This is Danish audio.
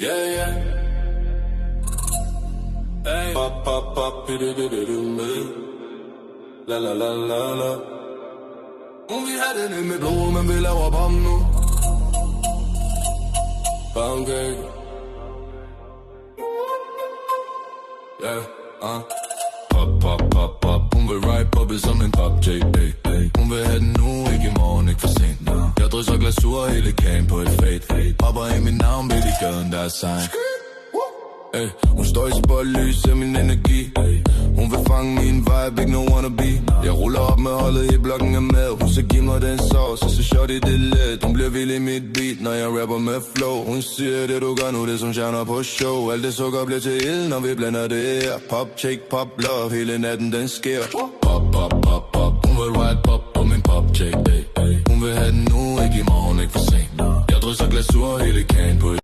Yeah, yeah. Hey. Pop, pop, pop, la la la la la. Hun vil have den ind med blod, men vi laver bom nu. Pancake. Yeah, Pop, pop, pop, pop. Hun vil ride poppet som en popjake, hey, hey. Hun vil have den nu, ikke i morgen, ikke for sent. Jeg drysser glasur hele kagen på et fade. Hopper i mit navn, vil de gaden, der er sejn. Hey, hun står i spotlys af min energi. Hun vil fange min vibe, ikke no wannabe. Jeg ruller op med holdet i blokken af mad. Hun så giv mig den sauce, så shorty det let. Hun bliver vild i mit beat, når jeg rapper med flow. Hun siger det du gør nu, det som stjerner på show. Alt det sukker bliver til ild, når vi blander det her. Pop, shake, pop, love, hele natten den sker. Pop, pop, pop, pop. Hun vil ride pop på min popjake, hey, hey. Hun vil have den nu, ikke i morgen, ikke for sent. Jeg drysser glasur hele kagen på et